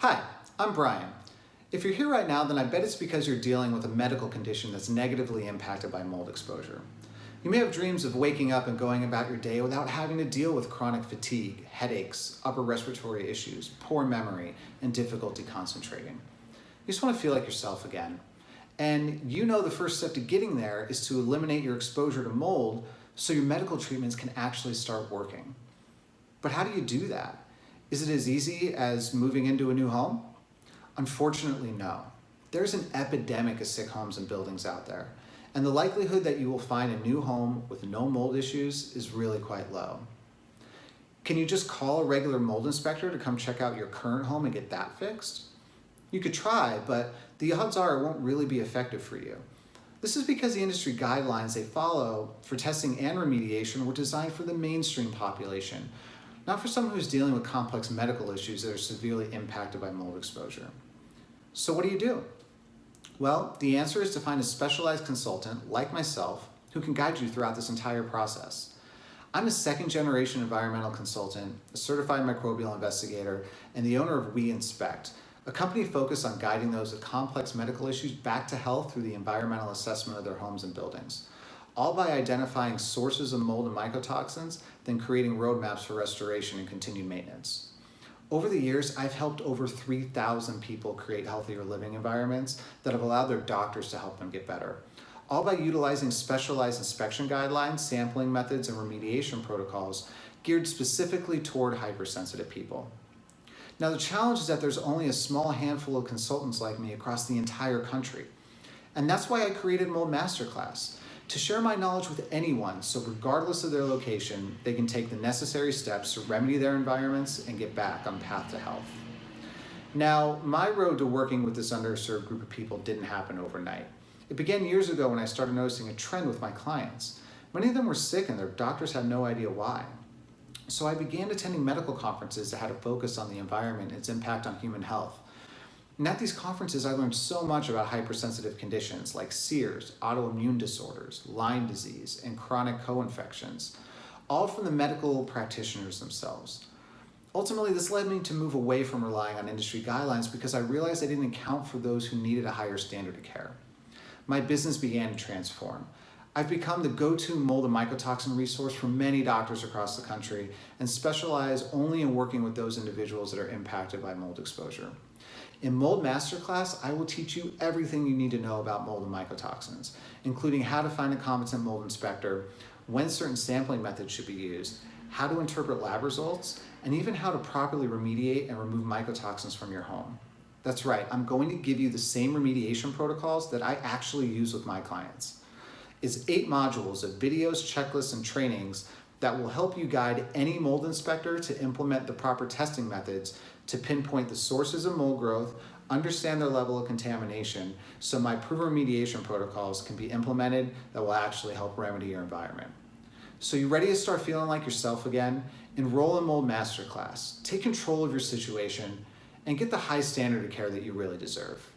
Hi, I'm Brian. If you're here right now, then I bet it's because you're dealing with a medical condition that's negatively impacted by mold exposure. You may have dreams of waking up and going about your day without having to deal with chronic fatigue, headaches, upper respiratory issues, poor memory, and difficulty concentrating. You just want to feel like yourself again. And you know the first step to getting there is to eliminate your exposure to mold so your medical treatments can actually start working. But how do you do that? Is it as easy as moving into a new home? Unfortunately, no. There's an epidemic of sick homes and buildings out there, and the likelihood that you will find a new home with no mold issues is really quite low. Can you just call a regular mold inspector to come check out your current home and get that fixed? You could try, but the odds are it won't really be effective for you. This is because the industry guidelines they follow for testing and remediation were designed for the mainstream population, not for someone who's dealing with complex medical issues that are severely impacted by mold exposure. So what do you do? Well, the answer is to find a specialized consultant like myself who can guide you throughout this entire process. I'm a second-generation environmental consultant, a certified microbial investigator, and the owner of We Inspect, a company focused on guiding those with complex medical issues back to health through the environmental assessment of their homes and buildings, all by identifying sources of mold and mycotoxins, then creating roadmaps for restoration and continued maintenance. Over the years, I've helped over 3,000 people create healthier living environments that have allowed their doctors to help them get better, all by utilizing specialized inspection guidelines, sampling methods, and remediation protocols geared specifically toward hypersensitive people. Now, the challenge is that there's only a small handful of consultants like me across the entire country. And that's why I created Mold Masterclass, to share my knowledge with anyone, so regardless of their location, they can take the necessary steps to remedy their environments and get back on path to health. Now, my road to working with this underserved group of people didn't happen overnight. It began years ago when I started noticing a trend with my clients. Many of them were sick and their doctors had no idea why. So I began attending medical conferences that had a focus on the environment and its impact on human health. And at these conferences, I learned so much about hypersensitive conditions like CIRS, autoimmune disorders, Lyme disease, and chronic co-infections, all from the medical practitioners themselves. Ultimately, this led me to move away from relying on industry guidelines because I realized I didn't account for those who needed a higher standard of care. My business began to transform. I've become the go-to mold and mycotoxin resource for many doctors across the country and specialize only in working with those individuals that are impacted by mold exposure. In Mold Masterclass, I will teach you everything you need to know about mold and mycotoxins, including how to find a competent mold inspector, when certain sampling methods should be used, how to interpret lab results, and even how to properly remediate and remove mycotoxins from your home. That's right, I'm going to give you the same remediation protocols that I actually use with my clients. It's 8 modules of videos, checklists, and trainings that will help you guide any mold inspector to implement the proper testing methods to pinpoint the sources of mold growth, understand their level of contamination, so my proven remediation protocols can be implemented that will actually help remedy your environment. So you ready to start feeling like yourself again? Enroll in Mold Masterclass, take control of your situation, and get the high standard of care that you really deserve.